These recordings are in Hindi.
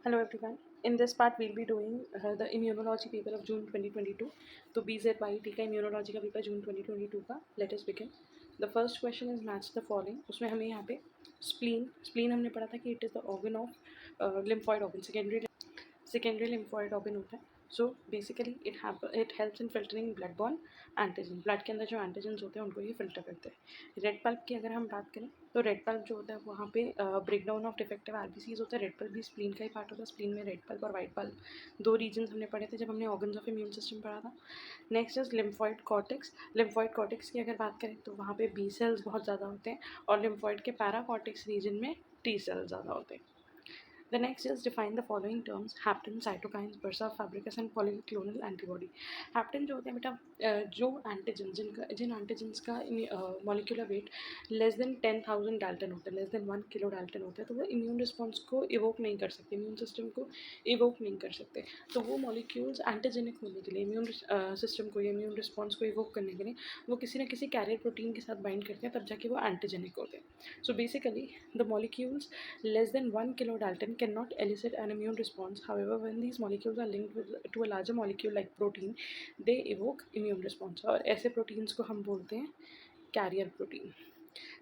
Hello everyone. In this part, we'll be doing the immunology paper of June 2022. तो BZYT का immunology का paper June 2022 का. Let us begin. The first question is match the following. उसमें हमें यहाँ पे spleen हमने पढ़ा था कि it is the organ of lymphoid organ, secondary lymphoid organ होता है. So basically it helps in filtering blood born antigen. Blood के अंदर जो एंटीजन्स होते हैं उनको ये फिल्टर करते हैं. रेड पल्प की अगर हम बात करें तो रेड पल्प जो होता है वहाँ पे ब्रेकडाउन ऑफ डिफेक्टिव आरबीसीज होता है. रेड पल्प भी स्प्लीन का ही पार्ट होता है. स्प्लीन में रेड पल्प और वाइट पल्प दो रीजन्स हमने पढ़े थे जब हमने ऑर्गन्स ऑफ इम्यून सिस्टम पढ़ा था. Next is lymphoid cortex. Lymphoid cortex की अगर बात करें तो वहाँ पे बी सेल्स बहुत ज़्यादा होते हैं और लिम्फॉइड के पैराकॉर्टेक्स रीजन में टी सेल्स ज़्यादा होते हैं. The next is define the following terms: hapten, cytokines, bursa fabricus and polyclonal antibody. Hapten जो होते हैं बेटा जो एंटीजन जिन एंटीजन्स का molecular weight less than 10,000 Dalton होता है, लेस देन 1 किलो डाल्टन होता है, तो वो इम्यून रिस्पॉन्स को इवोक नहीं कर सकते, इम्यून सिस्टम को इवोक नहीं कर सकते. तो वो मॉलिक्यूल्स एंटीजेनिक होने के लिए, इम्यून सिस्टम को या इम्यून रिस्पॉन्स को इवोक करने के लिए वो किसी न किसी कैरियर प्रोटीन के साथ बाइंड करते हैं, तब जाके वो एंटीजेनिक होते हैं. So basically the molecules less than 1 kilodalton cannot elicit an immune response. However, when these molecules are linked to a larger molecule like protein, they evoke immune response. और ऐसे proteins को हम बोलते हैं carrier protein.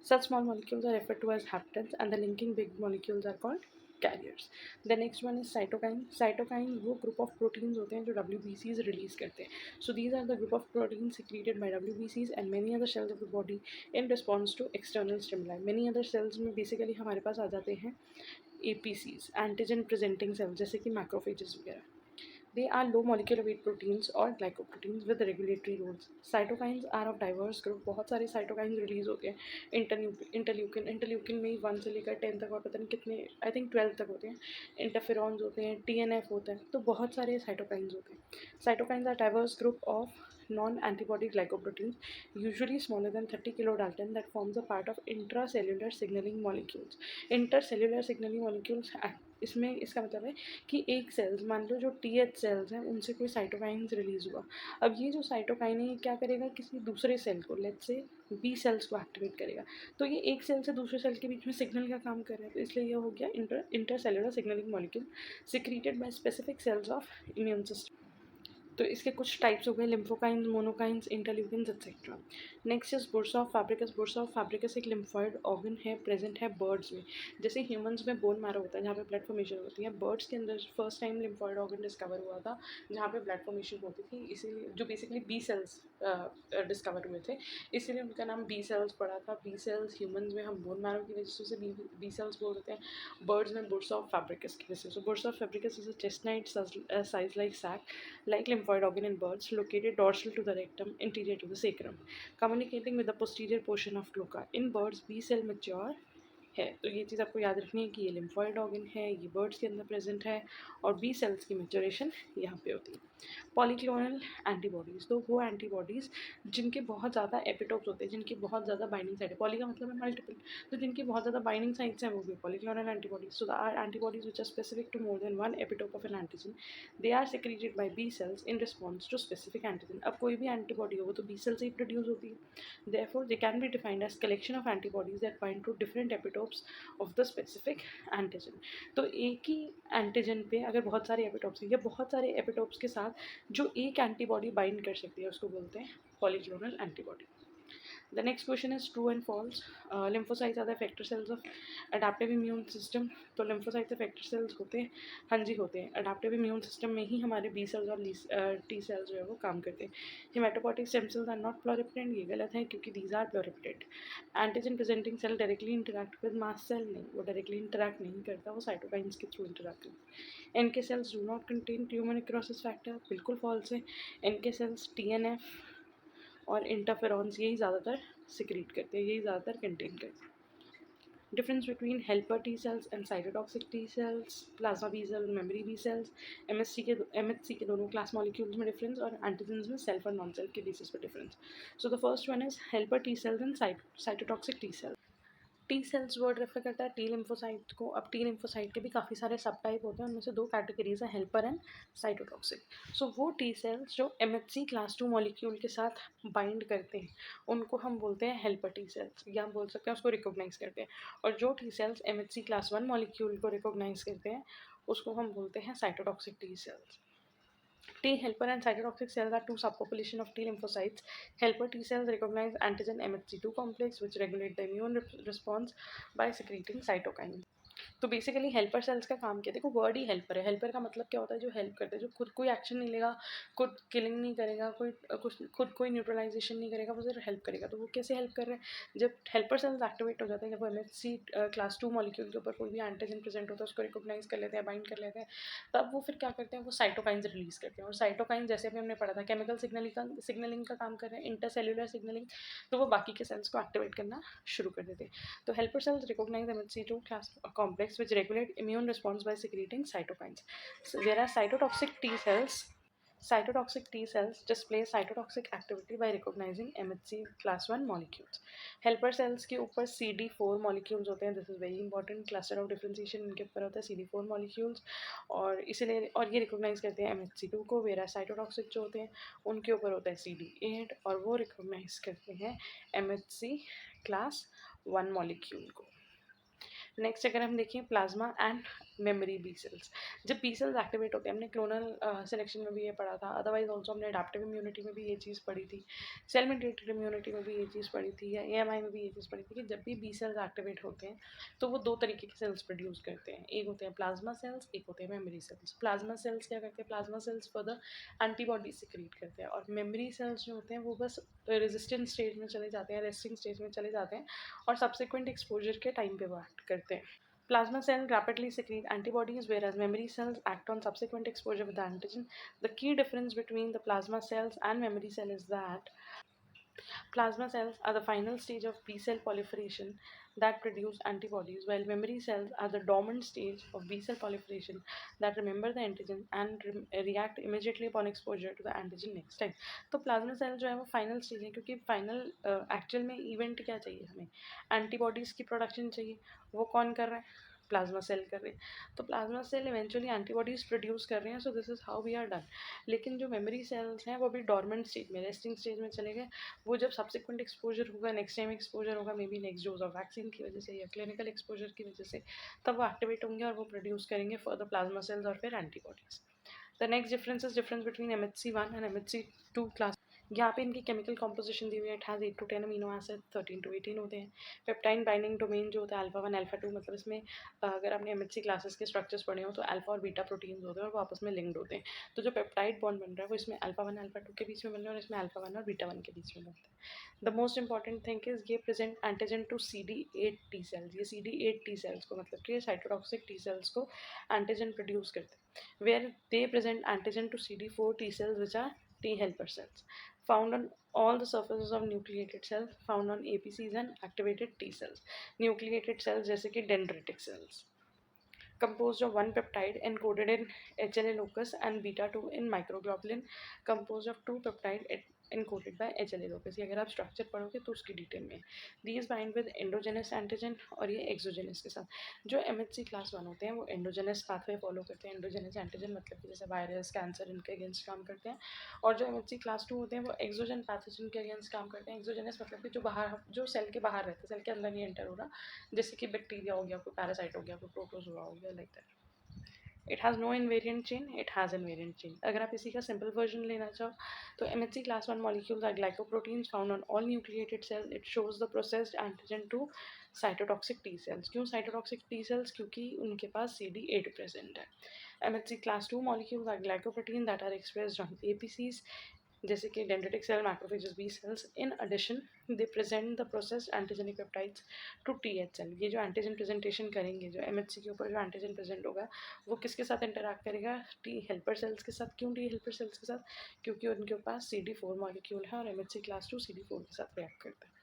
Such small molecules are referred to as haptens, and the linking big molecules are called carriers. The next one is cytokine. Cytokine वो group of proteins होते हैं जो WBCs release करते हैं. So these are the group of proteins secreted by WBCs and many other cells of the body in response to external stimuli. Many other cells में basically हमारे पास आ जाते हैं APCs, antigen presenting cells, जैसे कि macrophages वगैरह. They are low molecular weight proteins or glycoproteins with regulatory roles. Cytokines are of diverse group. बहुत सारे cytokines रिलीज होते हैं. इंटरल्यूकिन में ही 1 से लेकर 10 तक और पता नहीं कितने, आई थिंक 12 तक होते हैं. इंटरफेरॉन्स होते हैं, TNF होता है, तो बहुत सारे cytokines होते हैं. Cytokines are diverse group of non-antibody glycoproteins, usually smaller than 30 kilodalton, that forms a part of intracellular signaling molecules. Intercellular signaling molecules इसमें इसका मतलब है कि एक सेल्स, मान लो जो TH सेल्स हैं उनसे कोई साइटोकाइन्स रिलीज हुआ. अब ये जो साइटोकाइन है ये क्या करेगा, किसी दूसरे सेल को, लेट्स से बी सेल्स को एक्टिवेट करेगा. तो ये एक सेल से दूसरे सेल के बीच में सिग्नल का काम कर रहा है, तो इसलिए ये हो गया intercellular signalling molecule secreted by specific cells of immune system. तो इसके कुछ टाइप्स हो गए: lymphokines, monokines, interleukins etcetera. Next is bursa of Fabricius. Bursa of Fabricius एक लिम्फॉइड ऑर्गन है, प्रेजेंट है बर्ड्स में. जैसे ह्यूमंस में बोन मैरो होता है जहाँ पे ब्लड फॉर्मेशन होती है, बर्ड्स के अंदर first time lymphoid organ discover हुआ था जहाँ पे ब्लड फॉर्मेशन होती थी. इसीलिए जो बेसिकली बी सेल्स डिस्कवर हुए थे, इसीलिए उनका नाम बी सेल्स पड़ा था. बी सेल्स ह्यूमंस में हम बोन मैरो की वजह से बी सेल्स बोल देते हैं, बर्ड्स में बुर्सा ऑफ फैब्रिकस की वजह से. So bursa of Fabricius is a chestnut size like sac, like lymphoid organ in birds, located dorsal to the rectum, anterior to the sacrum, communicating with the posterior portion of cloaca. In birds, B cell mature है. तो ये चीज़ आपको याद रखनी है कि ये लिम्फॉइड ऑर्गन है, ये बर्ड्स के अंदर प्रेजेंट है और बी सेल्स की मेचोरेशन यहाँ पे होती है. पॉलीक्लोनल एंटीबॉडीज़, तो वो एंटीबॉडीज़ जिनके बहुत ज़्यादा एपिटोप्स होते हैं, जिनकी बहुत ज़्यादा बाइंडिंग साइट है. पॉली का मतलब है मल्टीपल, तो जिनकी बहुत ज़्यादा बाइंडिंग साइट्स हैं वो भी polyclonal antibodies. So the are antibodies which are specific to more than one epitope of an antigen. They are secreted by B cells in response to specific antigen. अब कोई भी एंटीबॉडी हो वो तो बी सेल से ही प्रोड्यूस होती है. Therefore, they can be defined as collection of antibodies that bind to different epitopes of the specific antigen. तो एक ही एंटीजन पे अगर बहुत सारे एपिटोप्स हैं या बहुत सारे एपिटोप्स के साथ जो एक एंटीबॉडी बाइंड कर सकती है उसको बोलते हैं polyclonal antibody. The next question is true and false. Lymphocytes are the effector cells of adaptive immune system. तो lymphocytes effector cells होते हैं, हाँ जी होते हैं. adaptive immune system में ही हमारे B cells और T cells जो है वो काम करते हैं. Hematopoietic stem cells are not pluripotent. ये गलत है क्योंकि these are pluripotent. Antigen presenting cell directly interact with mast cell. नहीं, वो directly interact नहीं करता, वो cytokines के through interact करता है. NK cells do not contain tumor necrosis factor. बिल्कुल false है. NK cells TNF और इंटरफेरॉन्स यही ज़्यादातर सिक्रीट करते हैं, यही ज़्यादातर कंटेन करते हैं. Difference between helper T cells and cytotoxic T cells, plasma B cell, memory B cells, MHC के दोनों क्लास मॉलिक्यूल्स में डिफरेंस और एंटीजन्स में सेल्फ और नॉन सेल्फ के बेसिस पर difference. So the first one is helper T cells and cytotoxic T cells. T cells word refer करता है टी लिम्फोसाइट को। अब टी लिम्फोसाइट के भी काफ़ी सारे सब टाइप होते हैं, उनमें से दो कैटेगरीज हैं, हेल्पर एंड साइटोटॉक्सिक। सो वो टी सेल्स जो MHC क्लास 2 मॉलिक्यूल के साथ बाइंड करते हैं उनको हम बोलते हैं हेल्पर टी सेल्स, या हम बोल सकते हैं उसको रिकॉग्नाइज करते हैं। और जो T cells MHC class 1 molecule को रिकॉग्नाइज करते हैं उसको हम बोलते हैं cytotoxic T sales. T helper and cytotoxic cells are two subpopulations of T lymphocytes. Helper T cells recognize antigen MHC2 complex, which regulate the immune response by secreting cytokines. तो बेसिकली हेल्पर सेल्स का काम क्या है, देखो वर्ड ही हेल्पर है। हेल्पर का मतलब क्या होता है, जो हेल्प करते हैं, जो खुद कोई एक्शन नहीं लेगा, खुद किलिंग नहीं करेगा, कोई कुछ खुद कोई न्यूट्रलाइजेशन नहीं करेगा, वो सिर्फ हेल्प करेगा। तो वो कैसे हेल्प कर रहे हैं, जब हेल्पर सेल्स एक्टिवेट हो जाते हैं, जब MHC क्लास 2 मॉलिक्यूल के ऊपर कोई भी एंटीजन प्रेजेंट होता है उसको रिकॉग्नाइज कर लेते हैं, बाइंड कर लेते हैं, तब वो फिर क्या करते हैं, वो साइटोकाइंस रिलीज करते हैं। और साइटोकाइन जैसे भी हमने पढ़ा था केमिकल सिग्नलिंग का काम कर रहे हैं, इंटरसेल्युलर सिग्नलिंग, तो वो बाकी के सेल्स को एक्टिवेट करना शुरू कर देते हैं। तो helper cells recognize MHC2 class complex which regulate immune response by secreting cytokines. So, whereas cytotoxic T cells display cytotoxic activity by recognizing MHC class 1 molecules. Helper cells के ऊपर CD4 molecules होते हैं, this is very important, cluster of differentiation इनके ऊपर होता है CD4 molecules, और इसीलिए और ये recognize करते हैं MHC2 को, whereas cytotoxic जो होते हैं उनके ऊपर होता है CD8 और वो recognize करते हैं MHC क्लास 1 मॉलिक्यूल को। नेक्स्ट अगर हम देखें plasma and memory B cells, जब बी सेल्स एक्टिवेट होते हैं, हमने क्लोनल सिलेक्शन में भी ये पढ़ा था, अदरवाइज ऑल्सो हमने अडेप्टिव इम्यूनिटी में भी ये चीज़ पढ़ी थी, सेल मेडिएटेड इम्यूनिटी में भी ये चीज़ पढ़ी थी, या AMI में भी ये चीज़ पढ़ी थी कि जब भी बी सेल्स एक्टिवेट होते हैं तो वो दो तरीके के सेल्स प्रोड्यूस करते हैं, एक होते हैं प्लाज्मा सेल्स, एक होते हैं मेमोरी सेल्स। प्लाज्मा सेल्स क्या करते हैं, plasma cells further antibody secrete करते हैं, और मेमोरी सेल्स जो होते हैं वो बस रेजिस्टेंट स्टेज में चले जाते हैं, रेस्टिंग स्टेज में चले जाते हैं, और सब्सिक्वेंट एक्सपोजर के टाइम पे वो एक्ट करते हैं। Plasma cells rapidly secrete antibodies, whereas memory cells act on subsequent exposure with the antigen. The key difference between the plasma cells and memory cell is that plasma cells are the final stage of B cell proliferation that produce antibodies, while memory cells are the dormant stage of B cell proliferation that remember the antigen and react immediately upon exposure to the antigen next time. तो प्लाज्मा सेल जो है वो फाइनल स्टेज है, क्योंकि फाइनल एक्चुअल में इवेंट क्या चाहिए हमें, एंटीबॉडीज़ की प्रोडक्शन चाहिए, वो कौन कर रहा है, प्लाज्मा सेल कर रहे हैं। तो plasma cell eventually antibodies produce कर रहे हैं, so this is how we are done. लेकिन जो मेमोरी सेल्स हैं वो भी डॉर्मेंट स्टेज में, रेस्टिंग स्टेज में चले गए, वो जब सब्सिक्वेंट एक्सपोजर होगा, नेक्स्ट टाइम एक्सपोजर होगा, maybe next dose of vaccine की वजह से या क्लिनिकल एक्सपोजर की वजह से, तब वो एक्टिवेट होंगे और वो प्रोड्यूस करेंगे फर्दर प्लाज्मा सेल्स और फिर antibodies. The next difference between MHC1 and MHC2 class, यहाँ पे इनकी केमिकल कॉम्पोजिशन दी हुई है, it has 8 to 10 amino acid, 13 to 18 होते हैं। पेप्टाइन बाइंडिंग डोमेन जो होता है अल्फा 1 अल्फा 2, मतलब इसमें अगर आपने MHC क्लासेस के स्ट्रक्चर्स पढ़े हो तो अल्फा और बीटा प्रोटीन्स होते हैं और वो आपस में लिंक्ड होते हैं। तो जो पेप्टाइड बॉन्ड बन रहा है वो इसमें अल्फा 1 अल्फा 2 के बीच में बन रहा है और इसमें अल्फा 1 और बीटा 1 के बीच में बनता है। The most important thing is ये present antigen to CD8 T cells, ये CD8 टी सेल्स को, मतलब कि साइटोटॉक्सिक टी सेल्स को एंटीजन प्रोड्यूस करते हैं, where they present antigen to CD4 T cells which are T helper cells found on all the surfaces of nucleated cells, found on APCs and activated T cells. Nucleated cells जैसे कि dendritic cells composed of one peptide encoded in HLA locus and beta 2 in microglobulin composed of two peptide encoded by HLA locus। ये अगर आप स्ट्रक्चर पढ़ोगे तो उसकी डिटेल में these bind with endogenous antigen और ये एक्सोजेनस के साथ। जो MHC क्लास 1 होते हैं वो एंडोजेनस पाथवे फॉलो करते हैं, एंडोजेनस एंटीजन मतलब कि जैसे वायरस, कैंसर, इनके अगेंस्ट काम करते हैं, और जो MHC क्लास 2 होते हैं वो एक्सोजन पैथोजन के अगेंस्ट काम करते हैं। एक्सोजेनस मतलब कि जो बाहर, जो सेल के बाहर रहते हैं, सेल के अंदर नहीं एंटर हो रहा, जैसे कि बैक्टीरिया हो गया, कोई पैरासाइट हो गया, कोई प्रोटोजोआ हो गया, like that. It has no invariant chain, it has invariant chain. अगर आप इसी का सिंपल वर्जन लेना चाहो तो MHC class 1 molecules are glycoproteins found on all nucleated cells. It shows the processed antigen to cytotoxic T cells. क्यों cytotoxic T cells? क्योंकि उनके पास CD8 present है। MHC class 2 molecules are glycoproteins that are expressed on APCs जैसे कि dendritic cell, macrophages, B cells. In addition they present the processed antigenic peptides to TH cell. ये जो एंटीजन प्रेजेंटेशन करेंगे, जो MHC के ऊपर जो एंटीजन प्रेजेंट होगा वो किसके साथ इंटरैक्ट करेगा, T हेल्पर सेल्स के साथ। क्यों T हेल्पर सेल्स के साथ, क्योंकि उनके पास CD4 मॉलिक्यूल है और MHC क्लास 2 CD4 के साथ रिएक्ट करता है।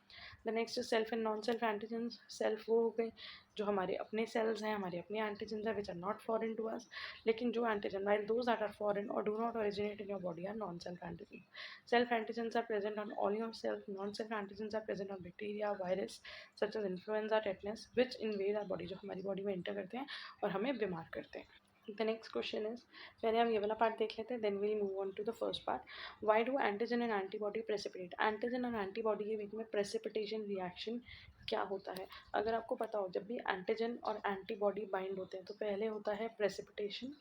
The next is self and non self antigens. Self वो हो गए जो हमारे अपने सेल्स हैं, हमारे अपने एंटीजन्स हैं which are not foreign to us. लेकिन जो antigen while those that are foreign और do not originate in your body are non self antigen. Self antigens are present on all your self. Non self antigens are present on bacteria, virus such as influenza, tetanus which invade our body, जो हमारी बॉडी में एंटर करते हैं और हमें बीमार करते हैं. द नेक्स्ट क्वेश्चन इज, पहले हम ये वाला पार्ट देख लेते हैं, then we'll move on to the first part. Why do antigen and antibody precipitate? Antigen और एंटीबॉडी के बीच में प्रेसिपिटेशन रिएक्शन क्या होता है? अगर आपको पता हो, जब भी एंटीजन और एंटीबॉडी बाइंड होते हैं तो पहले होता है प्रेसिपिटेशन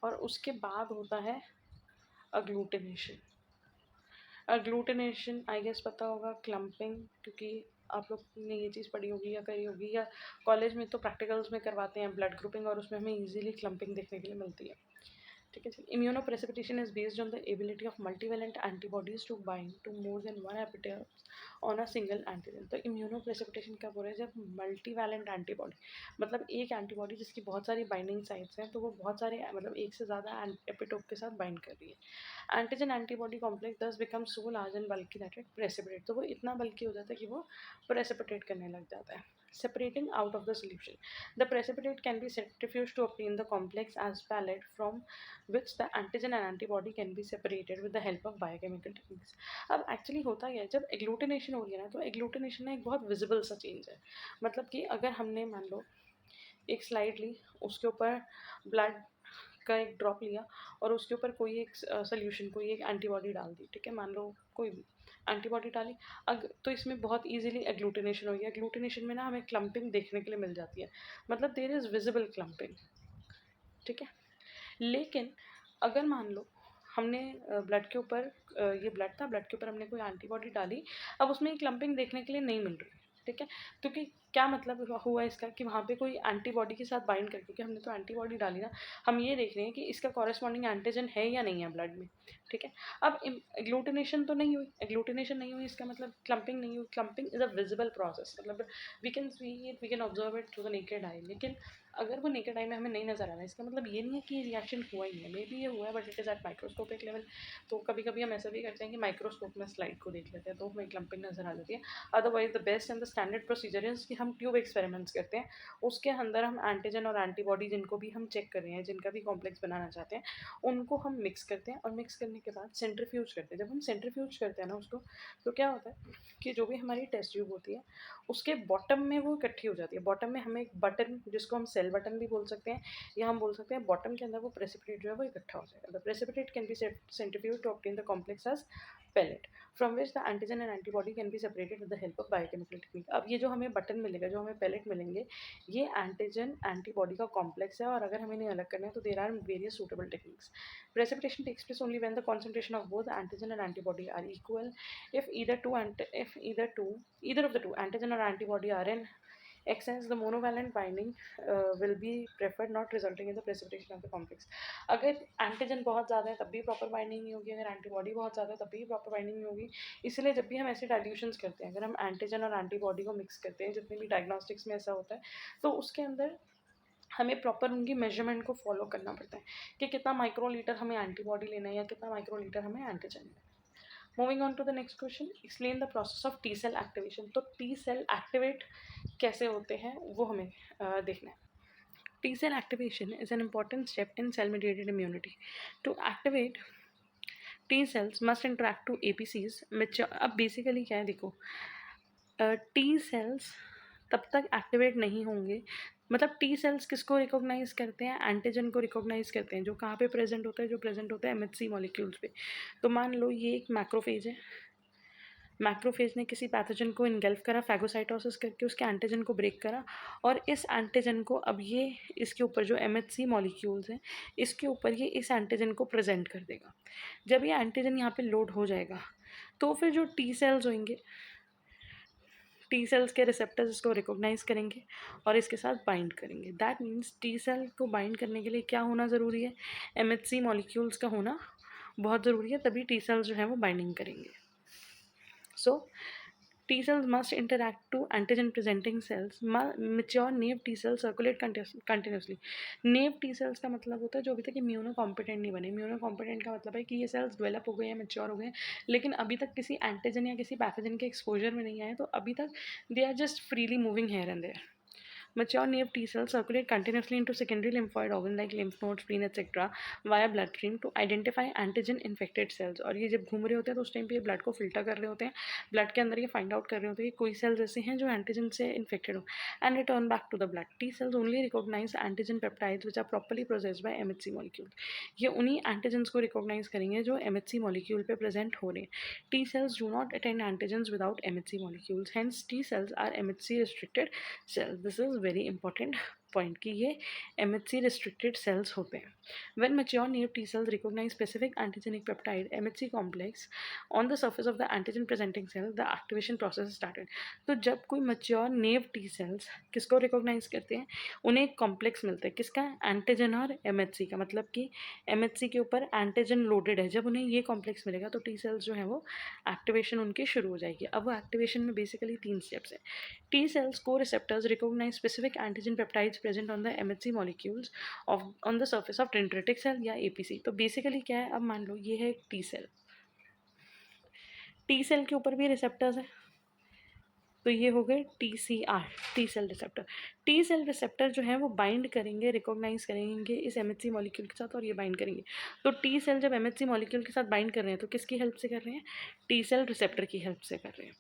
और उसके बाद होता है अग्लूटिनेशन. अग्लूटिनेशन आई गेस पता होगा, क्लम्पिंग, क्योंकि आप लोग ने ये चीज़ पढ़ी होगी या करी होगी या कॉलेज में तो प्रैक्टिकल्स में करवाते हैं ब्लड ग्रुपिंग और उसमें हमें इजीली क्लम्पिंग देखने के लिए मिलती है. ठीक है. Immunoprecipitation is based on the ability of multivalent antibodies to bind to more than one epitopes on a single antigen. तो इम्यूनो प्रेसिपिटेशन कब हो रहा है? जब मल्टीवैलेंट एंटीबॉडी, मतलब एक एंटीबॉडी जिसकी बहुत सारी बाइंडिंग साइट्स हैं, तो वो बहुत सारे मतलब एक से ज़्यादा एपिटोप के साथ बाइंड कर रही है. एंटीजन एंटीबॉडी कॉम्प्लेक्स दस become so large and bulky that it precipitate. तो वो इतना बल्कि हो जाता है कि वो प्रेसिपिटेट करने लग जाता है. Separating out of the solution, the precipitate can be centrifuged to obtain the complex as pellet from which the antigen and antibody can be separated with the help of biochemical techniques. अब एक्चुअली होता क्या है, जब एग्लूटिनेशन हो रही है ना, तो एग्लूटिनेशन ना एक बहुत विजिबल सा चेंज है. मतलब कि अगर हमने मान लो एक स्लाइड ली, उसके ऊपर ब्लड का एक ड्रॉप लिया और उसके ऊपर कोई एक सोल्यूशन, कोई एक एंटीबॉडी डाल दी. ठीक है, मान लो कोई भी एंटीबॉडी डाली, तो इसमें बहुत इजीली एग्लूटिनेशन हो गया. एग्लूटिनेशन में ना हमें क्लम्पिंग देखने के लिए मिल जाती है, मतलब देयर इज़ विजिबल क्लम्पिंग. ठीक है. लेकिन अगर मान लो हमने ब्लड के ऊपर, ये ब्लड था, ब्लड के ऊपर हमने कोई एंटीबॉडी डाली, अब उसमें एक क्लम्पिंग देखने के लिए नहीं मिल रही. ठीक है, क्योंकि क्या मतलब हुआ इसका कि वहाँ पे कोई एंटीबॉडी के साथ बाइंड कर, क्योंकि हमने तो एंटीबॉडी डाली ना, हम ये देख रहे हैं कि इसका कॉरेस्पॉन्डिंग एंटीजन है या नहीं है ब्लड में. ठीक है. अब एग्लूटिनेशन तो नहीं हुई, एग्लूटिनेशन नहीं हुई, इसका मतलब क्लम्पिंग नहीं हुई. Clumping is a visible process, मतलब we can see it, we can observe it through the naked eye. लेकिन अगर वो नेकेड आई में हमें नहीं नज़र आ रहा है, इसका मतलब ये नहीं है कि ये रिएक्शन हुआ ही है. मे बी ये हुआ है but it is at microscopic level. तो कभी कभी हम ऐसा भी करते हैं कि माइक्रोस्कोप में स्लाइड को देख लेते हैं तो हमें क्लम्पिंग नज़र आ जाती है. Otherwise the best and the standard procedure is कि हम ट्यूब एक्सपेरिमेंट्स करते हैं, उसके अंदर हम एंटीजन और एंटीबॉडी जिनको भी हम चेक कर रहे हैं, जिनका भी कॉम्प्लेक्स बनाना चाहते हैं, उनको हम मिक्स करते हैं और मिक्स करने के बाद सेंट्रीफ्यूज करते हैं. जब हम सेंट्रीफ्यूज करते हैं ना उसको, तो क्या होता है कि जो भी हमारी टेस्ट ट्यूब होती है उसके बॉटम में वो इकट्ठी हो जाती है. बॉटम में हमें एक बटन, जिसको हम सेल बटन भी बोल सकते हैं या हम बोल सकते हैं बॉटम के अंदर वो प्रेसिपिटेट जो है वो इकट्ठा हो जाएगा. The precipitate can be centrifuge to obtain the complex as pellet from which the antigen and antibody can be separated with the help of biochemical technique. अब ये जो हमें बटन मिलेगा, जो हमें pellet मिलेंगे, ये एंटीजन एंटीबॉडी का कॉम्प्लेक्स है और अगर हमें इन्हें अलग करना है तो there are various suitable techniques. Precipitation takes place only when the concentration of both antigen and antibody are equal. If either of the two antigen or antibody are in excess, the monovalent binding will be preferred, not resulting in the precipitation of the complex. अगर एंटीजन बहुत ज़्यादा है तब भी प्रॉपर बाइंडिंग नहीं होगी, अगर एंटीबॉडी बहुत ज़्यादा है तब भी प्रॉपर बाइंडिंग नहीं होगी. इसलिए जब भी हम ऐसे डाइल्यूशंस करते हैं, अगर हम एंटीजन और एंटीबॉडी को मिक्स करते हैं, जितने भी डायग्नोस्टिक्स में ऐसा होता है, तो उसके अंदर हमें प्रॉपर उनकी मेजरमेंट को फॉलो करना पड़ता है कि कितना माइक्रोलीटर हमें एंटीबॉडी लेना है या कितना माइक्रोलीटर हमें एंटीजन लेना है. Moving on to the next question, explain the process of T cell activation. तो टी सेल एक्टिवेट कैसे होते हैं वो हमें देखना है. T cell activation is an important step in cell mediated immunity. To activate, T cells must interact to APCs, which अब बेसिकली क्या है देखो, टी सेल्स तब तक एक्टिवेट नहीं होंगे, मतलब टी सेल्स किसको रिकॉग्नाइज करते हैं? एंटीजन को रिकॉग्नाइज करते हैं, जो कहाँ पे प्रेजेंट होता है, जो प्रेजेंट होता है एमएचसी मॉलिक्यूल्स पे. तो मान लो ये एक मैक्रोफेज है, मैक्रोफेज ने किसी पैथोजन को इनगल्फ करा, फैगोसाइटोसिस करके उसके एंटीजन को ब्रेक करा और इस एंटीजन को अब ये इसके ऊपर जो एमएचसी मॉलिक्यूल्स हैं इसके ऊपर ये इस एंटीजन को प्रेजेंट कर देगा. जब ये एंटीजन यहाँ पे लोड हो जाएगा तो फिर जो टी सेल्स होंगे, टी सेल्स के रिसेप्टर्स इसको रिकॉग्नाइज करेंगे और इसके साथ बाइंड करेंगे. दैट मीन्स टी सेल को बाइंड करने के लिए क्या होना ज़रूरी है? एमएचसी मॉलिक्यूल्स का होना बहुत ज़रूरी है, तभी टी सेल्स जो है वो बाइंडिंग करेंगे. सो T cells must interact to antigen presenting cells. Mature naive T cells circulate continuously. Naive T cells का मतलब होता है जो अभी तक इम्यूनो कॉम्पिटेंट नहीं बने. इम्यूनो कॉम्पिटेंट का मतलब है कि ये सेल्स डेवलप हो गए हैं, मेच्योर हो गए हैं, लेकिन अभी तक किसी एंटीजन या किसी पैथोजन के एक्सपोजर में नहीं आए, तो अभी तक they are just freely moving here and there. Mature naive T cells circulate continuously into secondary lymphoid organs like lymph nodes, spleen, etc. via bloodstream to identify antigen infected cells. और ये जब घूम रहे होते हैं तो उस टाइम पे ये ब्लड को फिल्टर कर रहे होते हैं, ब्लड के अंदर ये फाइंड आउट कर रहे होते हैं कि कोई सेल्स ऐसे हैं जो एंटीजन से इन्फेक्टेड हो, and return back to the blood. T cells only recognize antigen peptides which are properly processed by MHC molecule. ये उन्हीं एंटीजन्स को रिकॉग्नाइज करेंगे जो MHC मॉलिक्यूल पे प्रेजेंट हो रहे हैं. T cells do not attend antigens without MHC molecules. Hence T cells are MHC restricted cells. This is very important point कि ये MHC restricted cells होते हैं. When mature naive T cells recognize specific antigenic peptide MHC complex on the surface of the antigen presenting cell, the activation process is started. तो जब कोई mature naive T cells किसको recognize करते हैं, उन्हें एक complex मिलता है किसका, एंटीजन और MHC का. मतलब कि MHC के ऊपर एंटीजन लोडेड है. जब उन्हें ये complex मिलेगा तो T cells जो है वो एक्टिवेशन उनकी शुरू हो जाएगी. अब वो एक्टिवेशन में बेसिकली 3 स्टेप्स हैं. T cells co-receptors recognize specific antigen peptides present on the MHC molecules on the surface of dendritic cell या APC. तो बेसिकली क्या है, अब मान लो ये है एक T cell. T cell के ऊपर भी रिसेप्टर्स है, तो ये हो गए TCR, T cell receptor. T cell receptor जो है वो बाइंड करेंगे, रिकॉग्नाइज करेंगे इस MHC मॉलिक्यूल के साथ और ये बाइंड करेंगे. तो T cell जब MHC मॉलिक्यूल के साथ बाइंड कर रहे हैं तो किसकी हेल्प से कर रहे हैं, T cell रिसेप्टर की हेल्प से कर रहे हैं.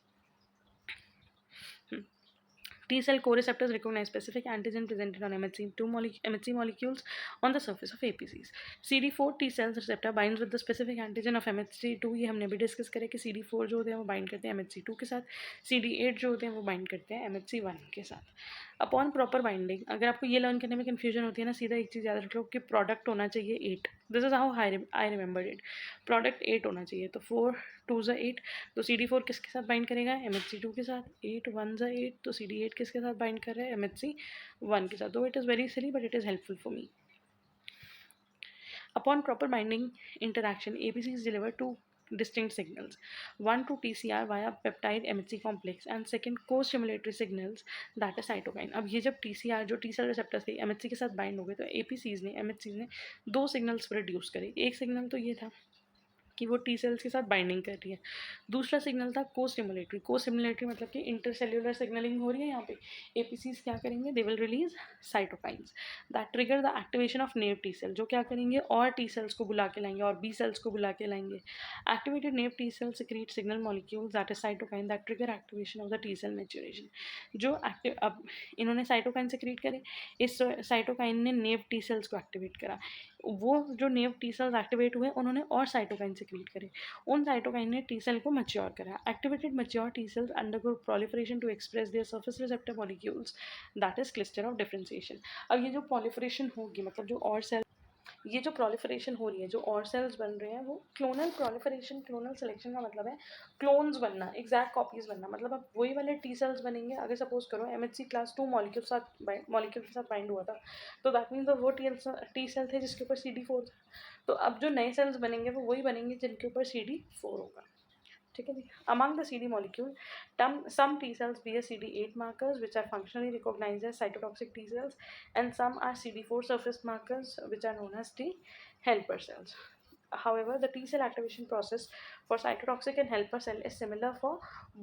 T cell co-receptors recognize specific antigen presented on MHC molecules on the surface of APCs. CD4 T cells receptor binds with the specific antigen of MHC2. ये हमने भी डिस्कस करें कि CD4 जो होते हैं वो बाइंड करते हैं MHC2 के साथ, CD8 जो होते हैं वो बाइंड करते हैं MHC1 के साथ. अपॉन प्रॉपर बाइंडिंग, अगर आपको ये लर्न करने में कन्फ्यूजन होती है ना, सीधा एक चीज़ याद रख लो कि प्रोडक्ट होना चाहिए 8. This is how I remember it. Product 8 होना चाहिए. तो 4 2 ज़ा 8, तो CD4 किसके साथ बाइंड करेगा, MHC2 के साथ. 8 1 ज़ा 8, तो CD8 किसके साथ बाइंड कर रहा है, MHC1 के साथ. दो it is very silly but it is helpful for me. Upon proper binding interaction, APCs deliver two distinct signals. One to TCR via peptide MHC complex and second co-stimulatory signals that is cytokine. अब ये जब TCR जो T cell receptors थे MHC के साथ बाइंड हो गए तो MHCs ने 2 सिग्नल्स प्रोड्यूस करे. एक सिग्नल तो ये था कि वो टी सेल्स के साथ बाइंडिंग कर रही है. दूसरा सिग्नल था को स्टिमुलेटरी मतलब कि इंटरसेल्यूलर सिग्नलिंग हो रही है. यहाँ पे एपीसीज क्या करेंगे, they will release cytokines that trigger the activation of naive T cell, जो क्या करेंगे और टी सेल्स को बुला के लाएंगे और बी सेल्स को बुला के लाएंगे. Activated naive T cell secrete signal molecules that is cytokine that trigger activation of the T cell maturation. जो एक्टिव, अब इन्होंने साइटोकाइन सिक्रीट करे, इस साइटोकाइन ने नेव टी सेल्स को एक्टिवेट करा. वो जो नेव टी सेल्स एक्टिवेट हुए उन्होंने और साइटोकाइन सिक्रीट करे. उन साइटोकाइन ने टी सेल को मैच्योर करा. Activated mature T cells undergo proliferation to express their surface receptor molecules that is cluster of differentiation. अब ये जो प्रोलिफरेशन होगी, मतलब जो और सेल, ये जो प्रोलिफरेशन हो रही है, जो और सेल्स बन रहे हैं, वो क्लोनल प्रोलिफरेशन, क्लोनल सिलेक्शन का मतलब है क्लोन्स बनना, एग्जैक्ट कॉपीज बनना. मतलब अब वही वाले टी सेल्स बनेंगे. अगर सपोज करो MHC क्लास 2 मॉलिक्यूल के साथ बाइंड हुआ था, तो दैट मीन्स वो टी सेल थे जिसके ऊपर CD4 था. तो अब जो नए सेल्स बनेंगे वो वही बनेंगे जिनके ऊपर CD4 होगा. ठीक है जी. Among the CD molecule, some T cells bear CD8 markers which are functionally recognized as cytotoxic T cells, and some are CD4 surface markers which are known as T helper cells. However, the T cell activation process for cytotoxic and helper cell is similar for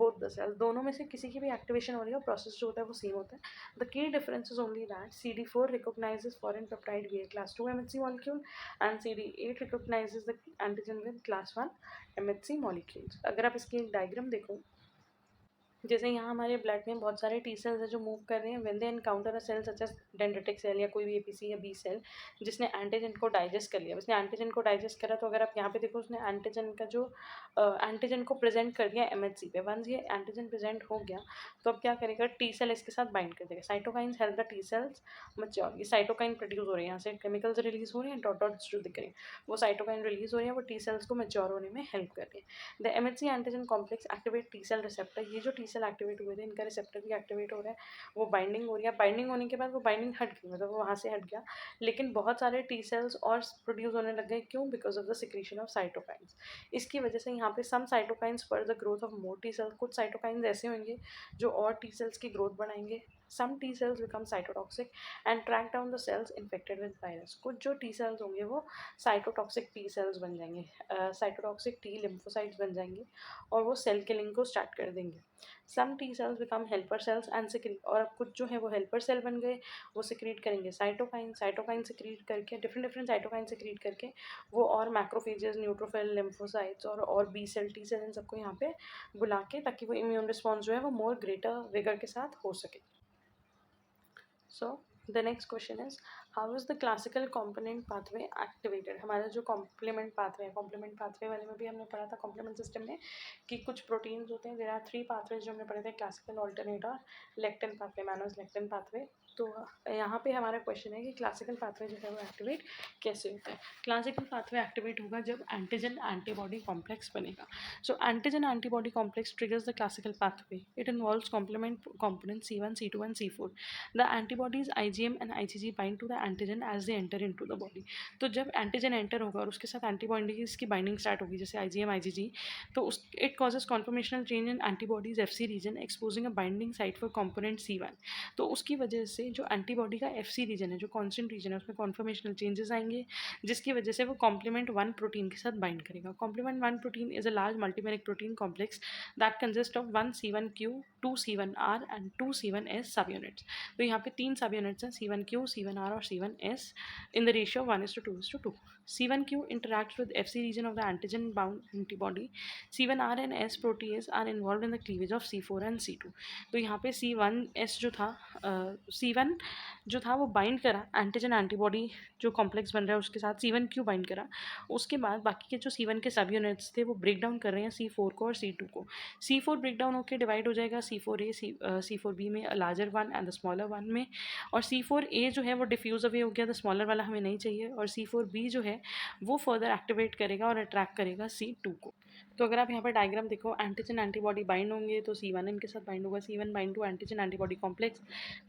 both the cells. दोनों में से किसी की भी एक्टिवेशन हो रही है, प्रोसेस जो होता है वो सेम होता है. The key difference is only that CD4 recognizes foreign peptide via class 2 MHC molecule and CD8 recognizes the antigen with class 1 MHC molecules. अगर आप इसकी एक डायग्राम देखो, जैसे यहाँ हमारे ब्लड में बहुत सारे टी सेल्स हैं जो मूव कर रहे हैं. When they encounter a cell such as dendritic cell या कोई भी एपीसी या बी सेल जिसने एंटीजन को डाइजेस्ट कर लिया, उसने एंटीजन को डाइजेस्ट करा, तो अगर आप यहाँ पे देखो उसने एंटीजन का जो एंटीजन को प्रेजेंट कर दिया MHC पे. वंस ये एंटीजन प्रेजेंट हो गया तो अब क्या करेगा, टी सेल इसके साथ बाइंड कर देगा. Cytokines help the T cells mature. ये साइटोकाइन प्रोड्यूस हो रहे हैं, यहाँ से केमिकल्स रिलीज हो रहे हैं, डॉट डॉट्स जो दिख रहे हैं वो साइटोकाइन रिलीज हो रही है, वो टी सेल्स को मैच्योर होने में हेल्प कर रही है. The MHC antigen complex activate T cell receptor. ये जो टी सेल एक्टिवेट हुए थे, इनका रिसेप्टर भी एक्टिवेट हो रहा है, वो बाइंडिंग हो रही है। बाइंडिंग होने के बाद वो बाइंडिंग हट गई, मतलब वो वहाँ से हट गया, लेकिन बहुत सारे टी सेल्स और प्रोड्यूस होने लग गए। क्यों? Because of the secretion of cytokines. इसकी वजह से यहाँ पे some cytokines for the growth of more T cells, कुछ साइटोकाइंस ऐसे होंगे जो और टी सेल्स की ग्रोथ बढ़ाएंगे। Some T cells become cytotoxic and track down the cells infected with virus. कुछ जो टी सेल्स होंगे वो साइटोटॉक्सिक टी सेल्स बन जाएंगे, साइटोटॉक्सिक टी लिम्फोसाइट्स बन जाएंगे और वो सेल किलिंग को स्टार्ट कर देंगे। Some T cells become helper cells and secrete, और अब कुछ जो है वो हेल्पर सेल बन गए, वो सिक्रीट करेंगे साइटोकाइन। साइटोकाइन सिक्रीट करके डिफरेंट साइटोकाइन सिक्रीट करके वो और मैक्रोफेजेस, न्यूट्रोफिल, लिम्फोसाइट्स और बी सेल, टी सेल, इन सबको यहाँ पे बुला के, ताकि वो इम्यून रिस्पॉन्स जो है वो मोर ग्रेटर विगर के साथ हो सके। So the next question is, how is the classical complement pathway activated? हमारा जो complement pathway है, complement pathway वाले में भी हमने पढ़ा था complement system में कि कुछ proteins होते हैं, there are 3 pathways जो हमने पढ़े थे, classical, alternate और lectin pathway, mannose lectin pathway। तो यहाँ पे हमारा क्वेश्चन है कि क्लासिकल पाथवे जो है वो एक्टिवेट कैसे होता है। क्लासिकल पाथवे एक्टिवेट होगा जब एंटीजन एंटीबॉडी कॉम्प्लेक्स बनेगा। So antigen antibody complex triggers the classical pathway. It involves complement component C1, C2 and C4. The antibodies IgM and IgG bind to the antigen as they enter into the body. तो जब एंटीजन एंटर होगा और उसके साथ एंटीबॉडीज की बाइंडिंग स्टार्ट होगी, जैसे IgM IgG, तो उस it causes conformational change in antibodies FC region exposing a binding site for component C1। तो उसकी वजह से जो एंटीबॉडी का FC रीजन है, जो कॉन्स्टेंट रीजन है, उसमें कॉन्फर्मेशनल चेंजेस आएंगे, जिसकी वजह से वो कॉम्प्लीमेंट 1 प्रोटीन के साथ बाइंड करेगा। Complement 1 protein is a large multimeric protein complex that consist of 1 C1q, 2 C1r and 2 C1s सब यूनिट्स। तो यहाँ पे 3 सब यूनिट्स हैं, C1q, C1r और C1s, in the ratio 1:2:2। C1q interacts with FC region of the antigen bound antibody. C1r and S protease are involved in the cleavage of C4 and C2। तो यहाँ पे C1s जो था, C1 जो था वो बाइंड करा एंटीजन एंटीबॉडी जो कॉम्प्लेक्स बन रहा है उसके साथ, C1q बाइंड करा। उसके बाद बाकी के जो C1 के सब यूनिट्स थे वो ब्रेक डाउन कर रहे हैं C4 को और C2 को। C4 ब्रेक डाउन होकर डिवाइड हो जाएगा C4a, C4b में, larger one and the smaller one में, और C4a जो है वो डिफ्यूज अवे हो गया, द स्मॉलर वाला हमें नहीं चाहिए, और C4b जो है वो फर्दर एक्टिवेट करेगा और अट्रैक्ट करेगा C2 को। तो अगर आप यहाँ पर डायग्राम देखो, एंटीजन एंटीबॉडी बाइंड होंगे तो C1 इनके साथ बाइंड होगा, C1 bind to antigen antibody complex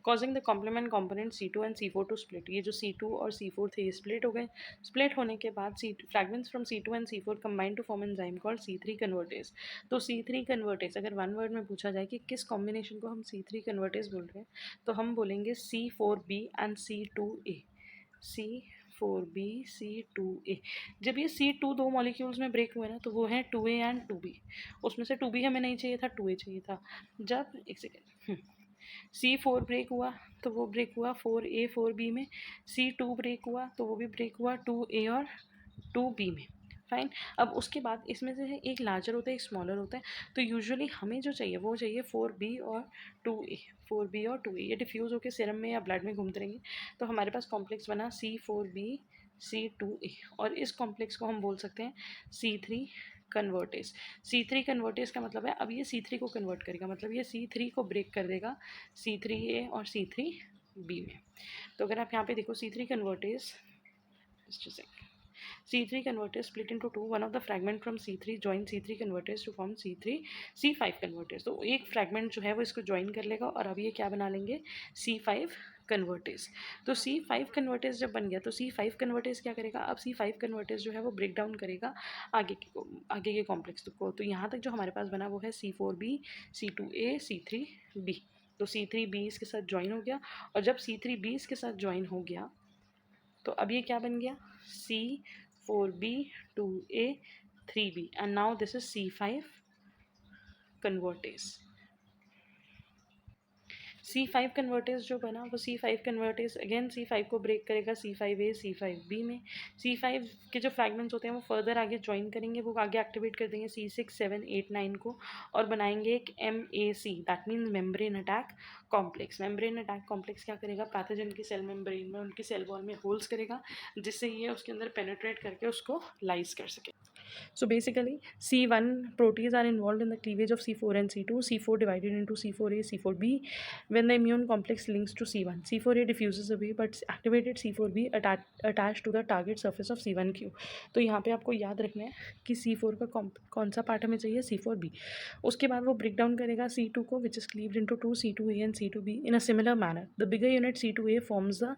causing the complement component C2 and C4 to split. ये जो C2 और C4 थे ये स्प्लिट हो गए। स्प्लिट होने के बाद fragments from C2 and C4 combine to form enzyme called C3 convertase. तो C3 कन्वर्टेज अगर वन वर्ड में पूछा जाए कि किस कॉम्बिनेशन को हम C3 कन्वर्टेज बोल रहे हैं, तो हम बोलेंगे C4b and C2a। C4b C2a। जब ये C2 दो मॉलिक्यूल्स में ब्रेक हुए ना, तो वो है 2a एंड 2b। उसमें से 2b हमें नहीं चाहिए था, 2a चाहिए था। जब एक सेकेंड C4 ब्रेक हुआ तो वो ब्रेक हुआ 4a 4b में, C2 ब्रेक हुआ तो वो भी ब्रेक हुआ 2a और 2b में। फाइन। अब उसके बाद इसमें से एक लार्जर होता है, एक स्मॉलर होता है। तो यूजुअली हमें जो चाहिए वो चाहिए 4b और 2a, 4b और 2a। ये डिफ्यूज़ होकर सिरम में या ब्लड में घूमते रहेंगे। तो हमारे पास कॉम्प्लेक्स बना C4b C2a, और इस कॉम्प्लेक्स को हम बोल सकते हैं C3 कन्वर्टेज। C3 कन्वर्टेज का मतलब है अब ये C3 को कन्वर्ट करेगा, मतलब ये C3 को ब्रेक कर देगा C3a और C3b में। तो अगर आप यहाँ पे देखो C3 convertase, C3 converters split into two. One of the fragment from C3 join C3 converters to form C5 converters। तो एक फ्रैगमेंट जो है वो इसको ज्वाइन कर लेगा और अब ये क्या बना लेंगे, C5 कन्वर्टेज। तो C5 कन्वर्टेज जब बन गया तो C5 कन्वर्टेज क्या करेगा, अब C5 कन्वर्टेज जो है वो ब्रेक डाउन करेगा आगे के कॉम्प्लेक्स को। तो यहाँ तक जो हमारे पास बना वो है C4b C2a C3b। तो C3b इसके साथ ज्वाइन हो गया, और जब C3b इसके साथ ज्वाइन हो गया तो अब ये क्या बन गया, C4b 2a 3b, and now this is C5 convertase। C5 convertase जो बना वो C5 कन्वर्टेज अगेन C5 को ब्रेक करेगा C5a C5b में। C5 के जो फ्रैगमेंट्स होते हैं वो फर्दर आगे ज्वाइन करेंगे, वो आगे एक्टिवेट कर देंगे C6 7 8 9 को, और बनाएंगे एक MAC, that means membrane attack complex. Membrane attack complex क्या करेगा, पैथोजन की सेल मेम्ब्रेन में, उनकी सेल वॉल में होल्स करेगा, जिससे ये उसके अंदर पेनिट्रेट करके उसको लाइज कर सके। So basically, C1 proteins are involved in the cleavage of C4 and C2. C4 divided into C4a, C4b. When the immune complex links to C1, C4a diffuses away, but activated C4b attached to the target surface of C1q. तो यहाँ पे आपको याद रखना है कि C4 का कौन सा पार्ट हमें चाहिए, C4b. उसके बाद वो ब्रेक डाउन करेगा C2 को, which is cleaved into two, C2a and C2b in a similar manner. The bigger unit C2a forms the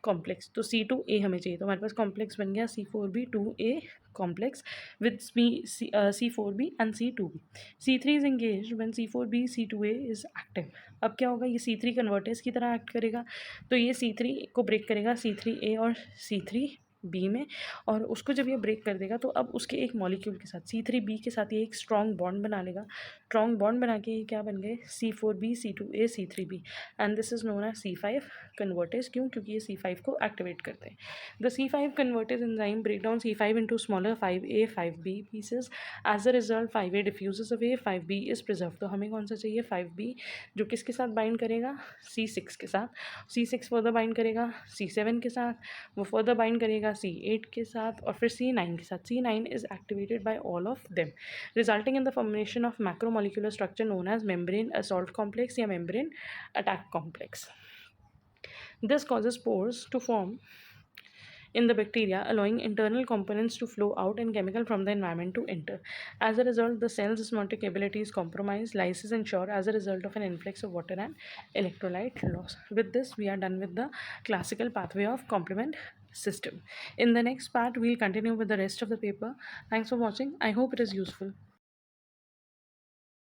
complex. तो C2A हमें चाहिए, तो हमारे पास कॉम्प्लेक्स बन गया C4B 2A complex with C4B and C2B. C3 is engaged when C4B C2A is active. अब क्या होगा, ये C3 कन्वर्टेज की तरह एक्ट करेगा, तो ये C3 को ब्रेक करेगा C3A और C3B में, और उसको जब ये ब्रेक कर देगा तो अब उसके एक मॉलिक्यूल के साथ C3B के साथ ये एक स्ट्रॉन्ग बॉन्ड बना लेगा. स्ट्रॉन्ग बॉन्ड बना के ये क्या बन गए, C4B C2A C3B, and this is known as C5 convertase. क्यों, क्योंकि ये C5 को एक्टिवेट करते हैं. The C5 convertase enzyme break down C5 into smaller 5A 5B pieces. As a result 5A diffuses away, 5B is preserved. तो हमें कौन सा चाहिए, 5B, जो किसके साथ बाइंड करेगा, C6 के साथ. C6 फर्दर बाइंड करेगा C7 के साथ, वो फर्दर बाइंड करेगा C8 के साथ, और फिर C9 के साथ. C9 is activated by all of them, resulting in the formation of macromolecular structure known as membrane assault complex या membrane attack complex. This causes pores to form in the bacteria, allowing internal components to flow out and chemical from the environment to enter. As a result, the cell's osmotic ability is compromised, lysis ensure as a result of an influx of water and electrolyte loss. With this, we are done with the classical pathway of complement system. In the next part, we'll continue with the rest of the paper. Thanks for watching. I hope it is useful.